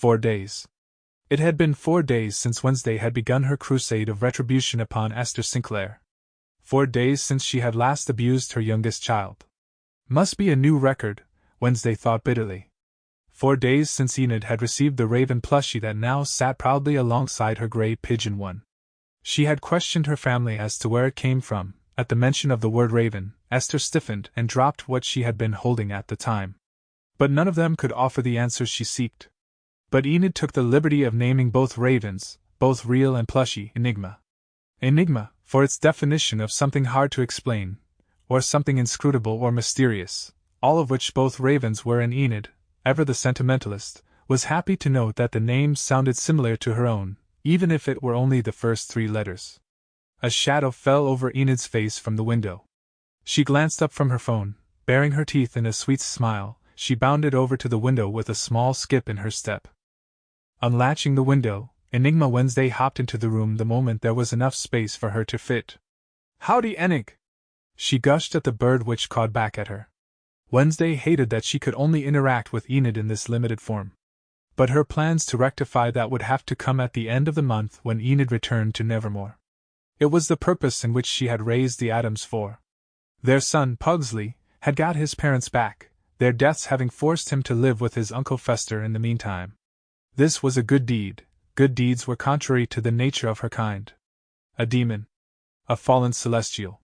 4 days. It had been 4 days since Wednesday had begun her crusade of retribution upon Esther Sinclair. 4 days since she had last abused her youngest child. Must be a new record, Wednesday thought bitterly. 4 days since Enid had received the raven plushie that now sat proudly alongside her gray pigeon one. She had questioned her family as to where it came from. At the mention of the word raven, Esther stiffened and dropped what she had been holding at the time. But none of them could offer the answers she sought. But Enid took the liberty of naming both ravens, both real and plushy, Enigma. Enigma, for its definition of something hard to explain, or something inscrutable or mysterious, all of which both ravens were, and Enid, ever the sentimentalist, was happy to note that the name sounded similar to her own, even if it were only the first 3 letters. A shadow fell over Enid's face from the window. She glanced up from her phone, baring her teeth in a sweet smile. She bounded over to the window with a small skip in her step. Unlatching the window, Enigma Wednesday hopped into the room the moment there was enough space for her to fit. "Howdy, Enig!" she gushed at the bird, which cawed back at her. Wednesday hated that she could only interact with Enid in this limited form. But her plans to rectify that would have to come at the end of the month when Enid returned to Nevermore. It was the purpose in which she had raised the Adams for. Their son, Pugsley, had got his parents back, their deaths having forced him to live with his Uncle Fester in the meantime. This was a good deed. Good deeds were contrary to the nature of her kind. A demon. A fallen celestial.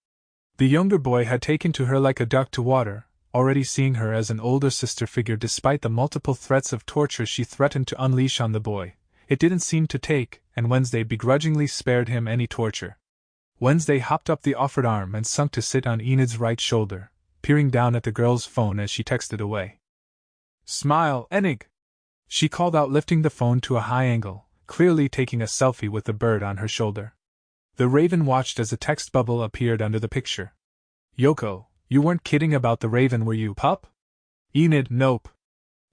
The younger boy had taken to her like a duck to water, already seeing her as an older sister figure. Despite the multiple threats of torture she threatened to unleash on the boy, it didn't seem to take, and Wednesday begrudgingly spared him any torture. Wednesday hopped up the offered arm and sunk to sit on Enid's right shoulder, peering down at the girl's phone as she texted away. "Smile, Enig!" she called out, lifting the phone to a high angle, clearly taking a selfie with the bird on her shoulder. The raven watched as a text bubble appeared under the picture. "Yoko, you weren't kidding about the raven, were you, pup?" Enid, "Nope."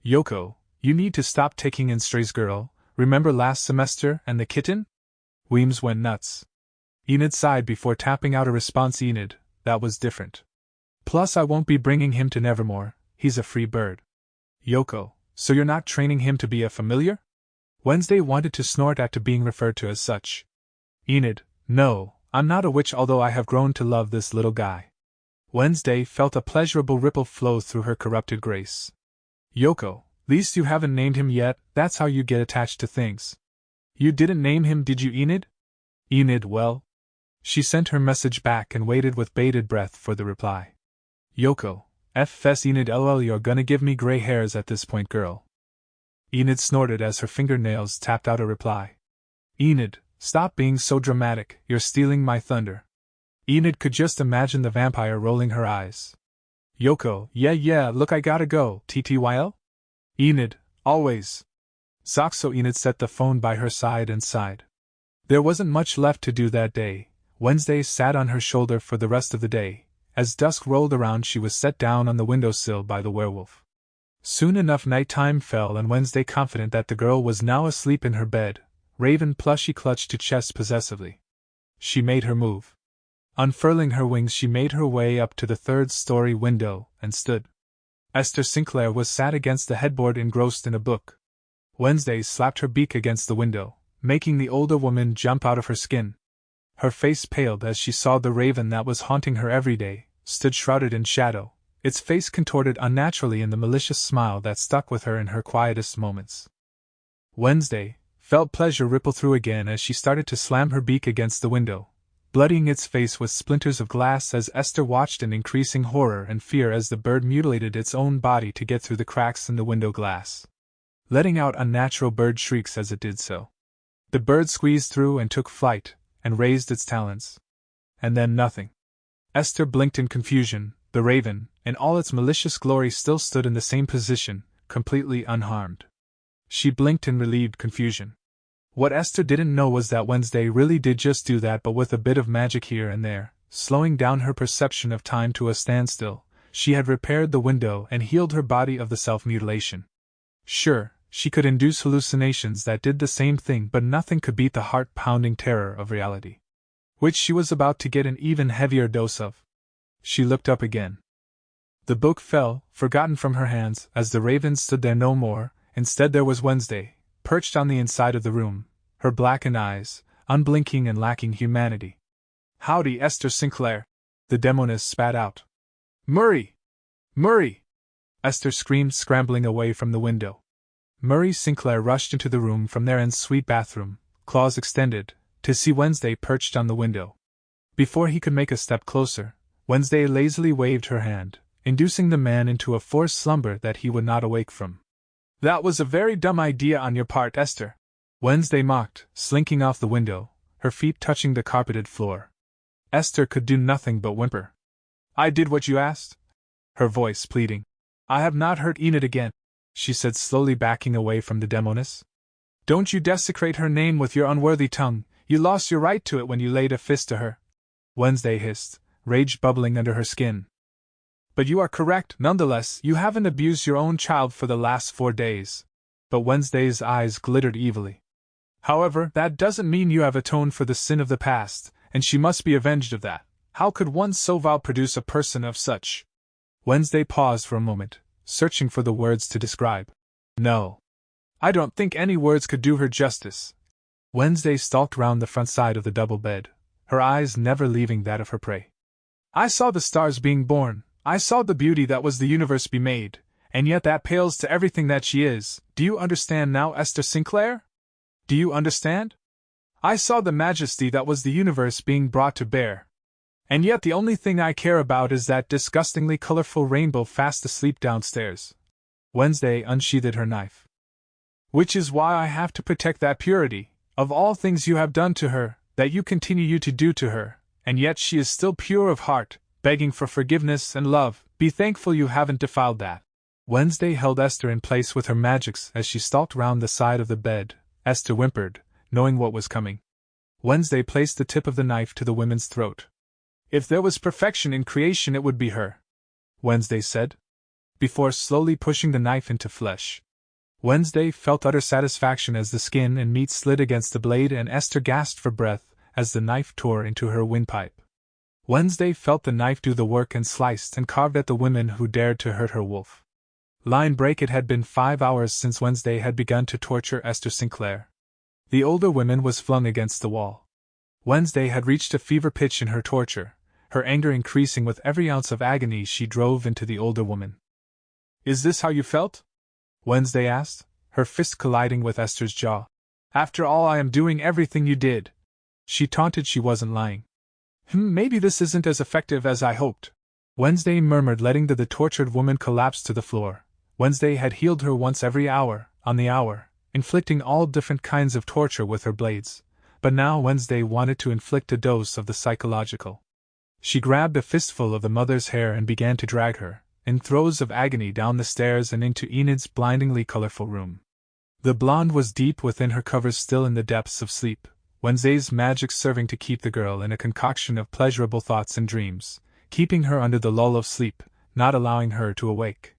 "Yoko, you need to stop taking in strays, girl. Remember last semester and the kitten?" Weems went nuts. Enid sighed before tapping out a response. "Enid, that was different. Plus I won't be bringing him to Nevermore, he's a free bird." "Yoko, so you're not training him to be a familiar?" Wednesday wanted to snort at being referred to as such. "Enid, no, I'm not a witch, although I have grown to love this little guy." Wednesday felt a pleasurable ripple flow through her corrupted grace. "Yoko, least you haven't named him yet, that's how you get attached to things." "You didn't name him, did you, Enid?" Enid, well. She sent her message back and waited with bated breath for the reply. "Yoko, F.S. Enid, LOL, you're gonna give me gray hairs at this point, girl." Enid snorted as her fingernails tapped out a reply. "Enid, stop being so dramatic, you're stealing my thunder." Enid could just imagine the vampire rolling her eyes. "Yoko, yeah, look, I gotta go, TTYL?" "Enid, always." Zoxo. Enid set the phone by her side and sighed. There wasn't much left to do that day. Wednesday sat on her shoulder for the rest of the day. As dusk rolled around, she was set down on the windowsill by the werewolf. Soon enough nighttime fell, and Wednesday, confident that the girl was now asleep in her bed, raven plushie clutched to chest possessively. She made her move. Unfurling her wings, she made her way up to the 3rd-story window and stood. Esther Sinclair was sat against the headboard, engrossed in a book. Wednesday slapped her beak against the window, making the older woman jump out of her skin. Her face paled as she saw the raven that was haunting her every day, stood shrouded in shadow, its face contorted unnaturally in the malicious smile that stuck with her in her quietest moments. Wednesday felt pleasure ripple through again as she started to slam her beak against the window, bloodying its face with splinters of glass as Esther watched in increasing horror and fear as the bird mutilated its own body to get through the cracks in the window glass, letting out unnatural bird shrieks as it did so. The bird squeezed through and took flight, and raised its talons. And then nothing. Esther blinked in confusion. The raven, in all its malicious glory, still stood in the same position, completely unharmed. She blinked in relieved confusion. What Esther didn't know was that Wednesday really did just do that, but with a bit of magic here and there, slowing down her perception of time to a standstill. She had repaired the window and healed her body of the self-mutilation. Sure, she could induce hallucinations that did the same thing, but nothing could beat the heart-pounding terror of reality, which she was about to get an even heavier dose of. She looked up again. The book fell, forgotten, from her hands, as the raven stood there no more. Instead there was Wednesday, perched on the inside of the room, her blackened eyes, unblinking and lacking humanity. "Howdy, Esther Sinclair," the demoness spat out. "Murray! Murray!" Esther screamed, scrambling away from the window. Murray Sinclair rushed into the room from their ensuite bathroom, claws extended, to see Wednesday perched on the window. Before he could make a step closer, Wednesday lazily waved her hand, inducing the man into a forced slumber that he would not awake from. "That was a very dumb idea on your part, Esther," Wednesday mocked, slinking off the window, her feet touching the carpeted floor. Esther could do nothing but whimper. "I did what you asked," her voice pleading. "I have not hurt Enid again," she said, slowly backing away from the demoness. "Don't you desecrate her name with your unworthy tongue. You lost your right to it when you laid a fist to her," Wednesday hissed, rage bubbling under her skin. "But you are correct, nonetheless. You haven't abused your own child for the last 4 days. But Wednesday's eyes glittered evilly. "However, that doesn't mean you have atoned for the sin of the past, and she must be avenged of that. How could one so vile produce a person of such?" Wednesday paused for a moment, searching for the words to describe. "No. I don't think any words could do her justice." Wednesday stalked round the front side of the double bed, her eyes never leaving that of her prey. "I saw the stars being born, I saw the beauty that was the universe be made, and yet that pales to everything that she is. Do you understand now, Esther Sinclair? Do you understand? I saw the majesty that was the universe being brought to bear. And yet the only thing I care about is that disgustingly colorful rainbow fast asleep downstairs." Wednesday unsheathed her knife. "Which is why I have to protect that purity, of all things you have done to her, that you continue to do to her, and yet she is still pure of heart, begging for forgiveness and love. Be thankful you haven't defiled that." Wednesday held Esther in place with her magics as she stalked round the side of the bed. Esther whimpered, knowing what was coming. Wednesday placed the tip of the knife to the woman's throat. "If there was perfection in creation, it would be her," Wednesday said, before slowly pushing the knife into flesh. Wednesday felt utter satisfaction as the skin and meat slid against the blade, and Esther gasped for breath as the knife tore into her windpipe. Wednesday felt the knife do the work and sliced and carved at the women who dared to hurt her wolf. Line break. It had been 5 hours since Wednesday had begun to torture Esther Sinclair. The older woman was flung against the wall. Wednesday had reached a fever pitch in her torture, her anger increasing with every ounce of agony she drove into the older woman. "Is this how you felt?" Wednesday asked, her fist colliding with Esther's jaw. "After all, I am doing everything you did." She taunted. She wasn't lying. Maybe this isn't as effective as I hoped," Wednesday murmured, letting the tortured woman collapse to the floor. Wednesday had healed her once every hour, on the hour, inflicting all different kinds of torture with her blades, but now Wednesday wanted to inflict a dose of the psychological. She grabbed a fistful of the mother's hair and began to drag her, in throes of agony, down the stairs and into Enid's blindingly colorful room. The blonde was deep within her covers, still in the depths of sleep, Wednesday's magic serving to keep the girl in a concoction of pleasurable thoughts and dreams, keeping her under the lull of sleep, not allowing her to awake.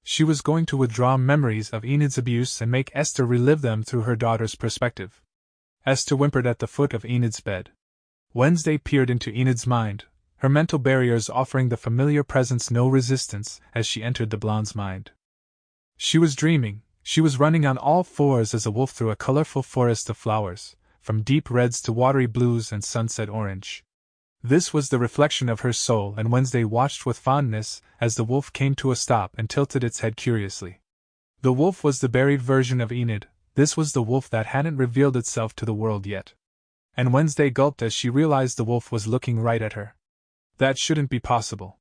She was going to withdraw memories of Enid's abuse and make Esther relive them through her daughter's perspective. Esther whimpered at the foot of Enid's bed. Wednesday peered into Enid's mind, her mental barriers offering the familiar presence no resistance as she entered the blonde's mind. She was dreaming. She was running on all fours as a wolf through a colorful forest of flowers, from deep reds to watery blues and sunset orange. This was the reflection of her soul, and Wednesday watched with fondness as the wolf came to a stop and tilted its head curiously. The wolf was the buried version of Enid. This was the wolf that hadn't revealed itself to the world yet. And Wednesday gulped as she realized the wolf was looking right at her. That shouldn't be possible.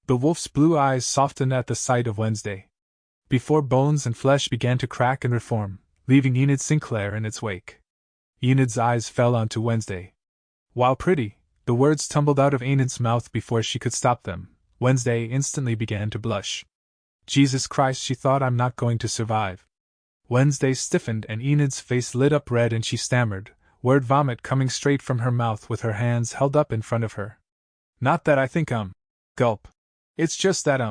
The wolf's blue eyes softened at the sight of Wednesday, before bones and flesh began to crack and reform, leaving Enid Sinclair in its wake. Enid's eyes fell onto Wednesday. While pretty, the words tumbled out of Enid's mouth before she could stop them. Wednesday instantly began to blush. Jesus Christ, she thought, I'm not going to survive. Wednesday stiffened and Enid's face lit up red and she stammered, word vomit coming straight from her mouth with her hands held up in front of her. Not that I think Gulp. It's just that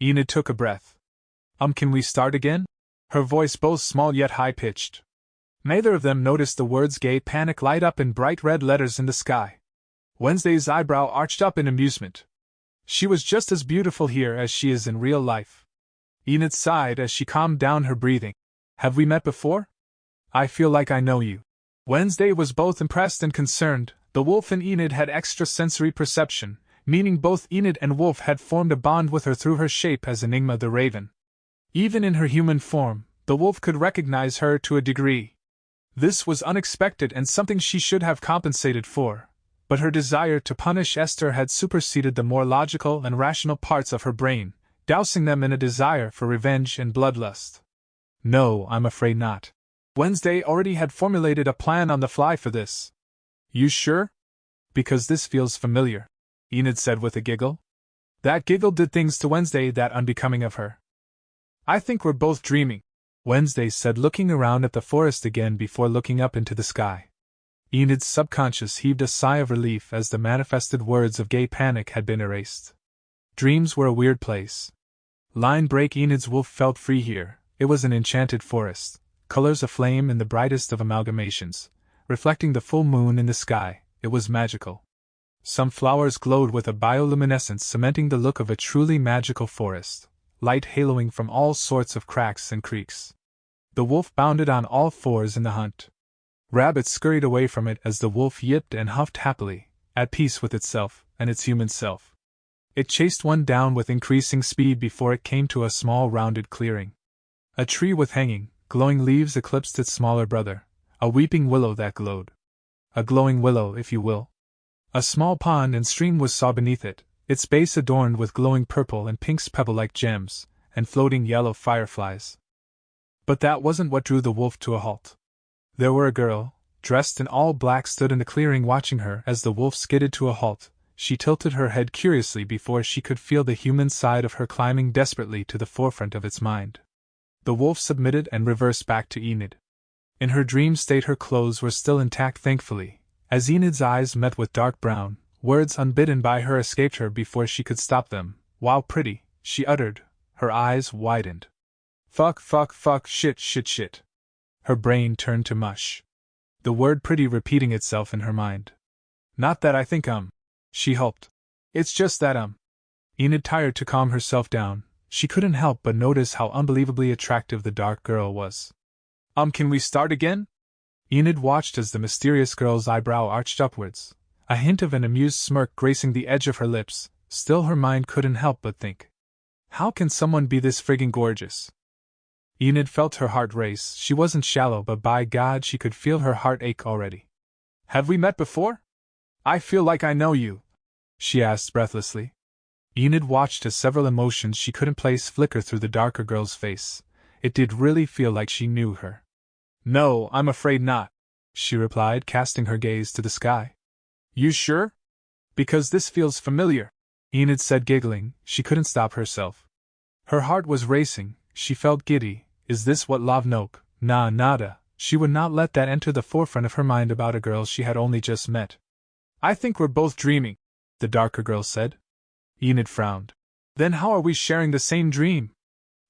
Enid took a breath. Can we start again? Her voice both small yet high-pitched. Neither of them noticed the words gay panic light up in bright red letters in the sky. Wednesday's eyebrow arched up in amusement. She was just as beautiful here as she is in real life. Enid sighed as she calmed down her breathing. Have we met before? I feel like I know you. Wednesday was both impressed and concerned. The wolf and Enid had extrasensory perception, meaning both Enid and wolf had formed a bond with her through her shape as Enigma the raven. Even in her human form, the wolf could recognize her to a degree. This was unexpected and something she should have compensated for, but her desire to punish Esther had superseded the more logical and rational parts of her brain, dousing them in a desire for revenge and bloodlust. No, I'm afraid not. Wednesday already had formulated a plan on the fly for this. You sure? Because this feels familiar, Enid said with a giggle. That giggle did things to Wednesday that unbecoming of her. I think we're both dreaming, Wednesday said, looking around at the forest again before looking up into the sky. Enid's subconscious heaved a sigh of relief as the manifested words of gay panic had been erased. Dreams were a weird place. Line break. Enid's wolf felt free here. It was an enchanted forest, colors aflame in the brightest of amalgamations, reflecting the full moon in the sky. It was magical. Some flowers glowed with a bioluminescence cementing the look of a truly magical forest, light haloing from all sorts of cracks and creeks. The wolf bounded on all fours in the hunt. Rabbit scurried away from it as the wolf yipped and huffed happily, at peace with itself and its human self. It chased one down with increasing speed before it came to a small rounded clearing. A tree with hanging, glowing leaves eclipsed its smaller brother, a weeping willow that glowed. A glowing willow, if you will. A small pond and stream was saw beneath it, its base adorned with glowing purple and pinks pebble-like gems, and floating yellow fireflies. But that wasn't what drew the wolf to a halt. There were a girl, dressed in all black, stood in the clearing watching her as the wolf skidded to a halt. She tilted her head curiously before she could feel the human side of her climbing desperately to the forefront of its mind. The wolf submitted and reversed back to Enid. In her dream state her clothes were still intact thankfully. As Enid's eyes met with dark brown, words unbidden by her escaped her before she could stop them. While pretty, she uttered, her eyes widened. Fuck, fuck, fuck, shit, shit, shit. Her brain turned to mush. The word pretty repeating itself in her mind. Not that I think she hoped. It's just that Enid tired to calm herself down. She couldn't help but notice how unbelievably attractive the dark girl was. Can we start again? Enid watched as the mysterious girl's eyebrow arched upwards, a hint of an amused smirk gracing the edge of her lips. Still her mind couldn't help but think. How can someone be this friggin' gorgeous? Enid felt her heart race. She wasn't shallow, but by God she could feel her heart ache already. Have we met before? I feel like I know you, she asked breathlessly. Enid watched as several emotions she couldn't place flicker through the darker girl's face. It did really feel like she knew her. No, I'm afraid not, she replied, casting her gaze to the sky. You sure? Because this feels familiar, Enid said, giggling. She couldn't stop herself. Her heart was racing, she felt giddy. Is this what love? Nope, nah, nada. She would not let that enter the forefront of her mind about a girl she had only just met. I think we're both dreaming, the darker girl said. Enid frowned. Then how are we sharing the same dream?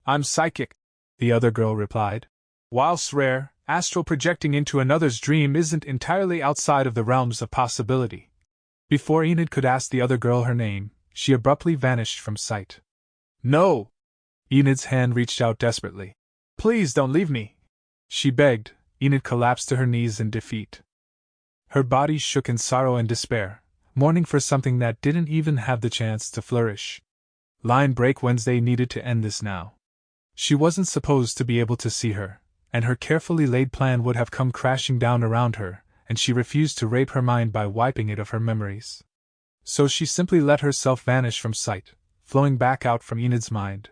I'm psychic, the other girl replied. Whilst rare, astral projecting into another's dream isn't entirely outside of the realms of possibility. Before Enid could ask the other girl her name, she abruptly vanished from sight. No! Enid's hand reached out desperately. Please don't leave me, she begged. Enid collapsed to her knees in defeat. Her body shook in sorrow and despair, mourning for something that didn't even have the chance to flourish. Line break. Wednesday needed to end this now. She wasn't supposed to be able to see her, and her carefully laid plan would have come crashing down around her, and she refused to rape her mind by wiping it of her memories. So she simply let herself vanish from sight, flowing back out from Enid's mind.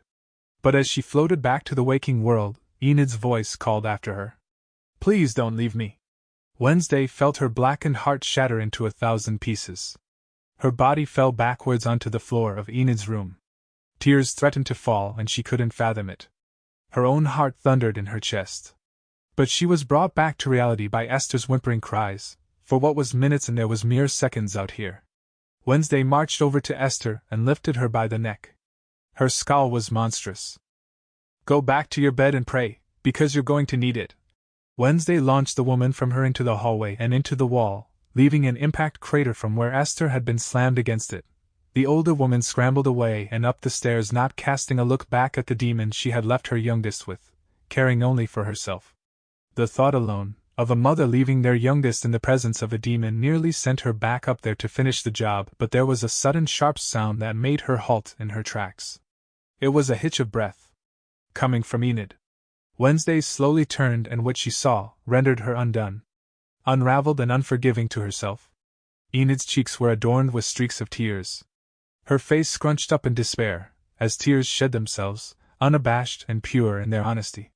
But as she floated back to the waking world, Enid's voice called after her. Please don't leave me. Wednesday felt her blackened heart shatter into 1,000 pieces. Her body fell backwards onto the floor of Enid's room. Tears threatened to fall and she couldn't fathom it. Her own heart thundered in her chest. But she was brought back to reality by Esther's whimpering cries. For what was minutes and there was mere seconds out here. Wednesday marched over to Esther and lifted her by the neck. Her scowl was monstrous. Go back to your bed and pray, because you're going to need it. Wednesday launched the woman from her into the hallway and into the wall, leaving an impact crater from where Esther had been slammed against it. The older woman scrambled away and up the stairs, not casting a look back at the demon she had left her youngest with. caring only for herself. The thought alone, of a mother leaving their youngest in the presence of a demon, nearly sent her back up there to finish the job, but there was a sudden sharp sound that made her halt in her tracks. It was a hitch of breath, coming from Enid. Wednesday slowly turned, and what she saw rendered her undone, unraveled and unforgiving to herself. Enid's cheeks were adorned with streaks of tears. Her face scrunched up in despair, as tears shed themselves, unabashed and pure in their honesty.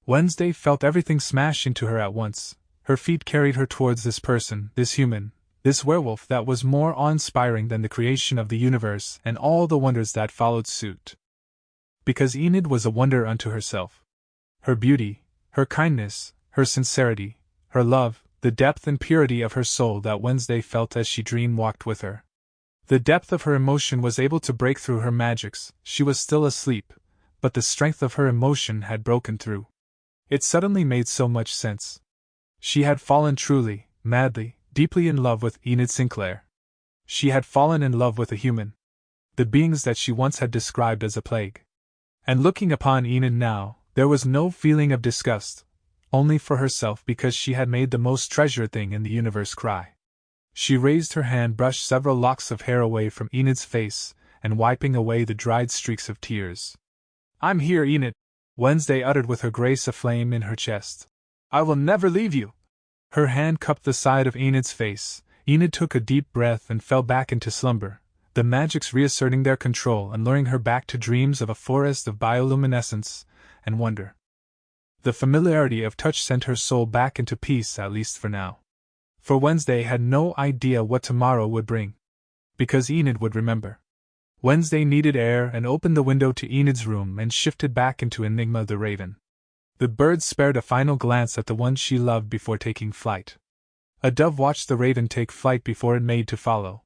Wednesday felt everything smash into her at once. Her feet carried her towards this person, this human, this werewolf that was more awe-inspiring than the creation of the universe and all the wonders that followed suit. Because Enid was a wonder unto herself. Her beauty, her kindness, her sincerity, her love, the depth and purity of her soul that Wednesday felt as she dream-walked with her. The depth of her emotion was able to break through her magics. She was still asleep, but the strength of her emotion had broken through. It suddenly made so much sense. She had fallen truly, madly, deeply in love with Enid Sinclair. She had fallen in love with a human. The beings that she once had described as a plague. And looking upon Enid now, there was no feeling of disgust, only for herself, because she had made the most treasured thing in the universe cry. She raised her hand, brushed several locks of hair away from Enid's face, and wiping away the dried streaks of tears. "I'm here, Enid," Wednesday uttered with her grace aflame in her chest. "I will never leave you." Her hand cupped the side of Enid's face. Enid took a deep breath and fell back into slumber, the magics reasserting their control and luring her back to dreams of a forest of bioluminescence and wonder. The familiarity of touch sent her soul back into peace, at least for now. For Wednesday had no idea what tomorrow would bring. Because Enid would remember. Wednesday needed air and opened the window to Enid's room and shifted back into Enigma the Raven. The bird spared a final glance at the one she loved before taking flight. A dove watched the raven take flight before it made to follow.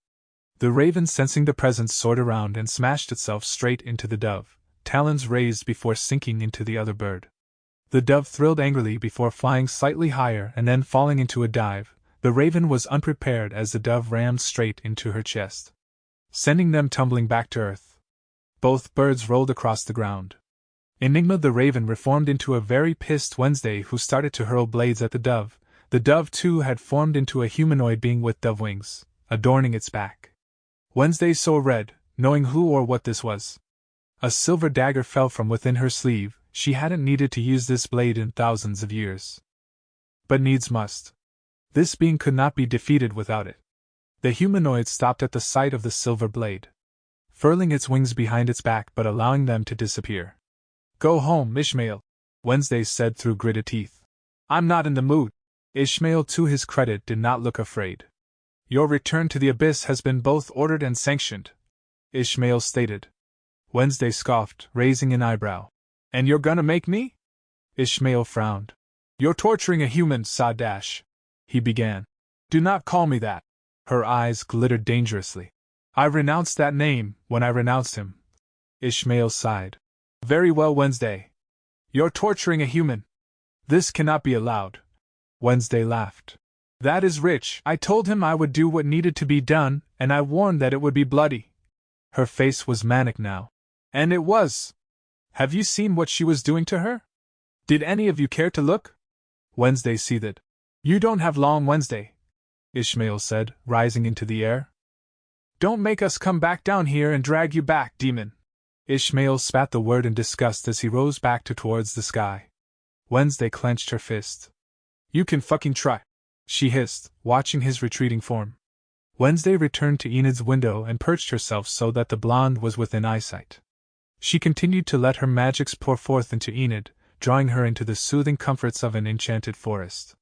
The raven, sensing the presence, soared around and smashed itself straight into the dove, talons raised before sinking into the other bird. The dove thrilled angrily before flying slightly higher and then falling into a dive. The raven was unprepared as the dove rammed straight into her chest, sending them tumbling back to earth. Both birds rolled across the ground. Enigma the raven reformed into a very pissed Wednesday, who started to hurl blades at the dove. The dove too had formed into a humanoid being with dove wings, adorning its back. Wednesday saw red, knowing who or what this was. A silver dagger fell from within her sleeve. She hadn't needed to use this blade in thousands of years. But needs must. This being could not be defeated without it. The humanoid stopped at the sight of the silver blade, furling its wings behind its back but allowing them to disappear. "Go home, Ishmael," Wednesday said through gritted teeth. "I'm not in the mood." Ishmael, to his credit, did not look afraid. "Your return to the abyss has been both ordered and sanctioned," Ishmael stated. Wednesday scoffed, raising an eyebrow. "And you're gonna make me?" Ishmael frowned. "You're torturing a human, Sadash," he began. "Do not call me that." Her eyes glittered dangerously. "I renounced that name when I renounced him." Ishmael sighed. "Very well, Wednesday. You're torturing a human. This cannot be allowed." Wednesday laughed. "That is rich. I told him I would do what needed to be done, and I warned that it would be bloody." Her face was manic now. "And it was. Have you seen what she was doing to her? Did any of you care to look?" Wednesday seethed. "You don't have long, Wednesday," Ishmael said, rising into the air. "Don't make us come back down here and drag you back, demon." Ishmael spat the word in disgust as he rose back towards the sky. Wednesday clenched her fist. "You can fucking try," she hissed, watching his retreating form. Wednesday returned to Enid's window and perched herself so that the blonde was within eyesight. She continued to let her magics pour forth into Enid, drawing her into the soothing comforts of an enchanted forest.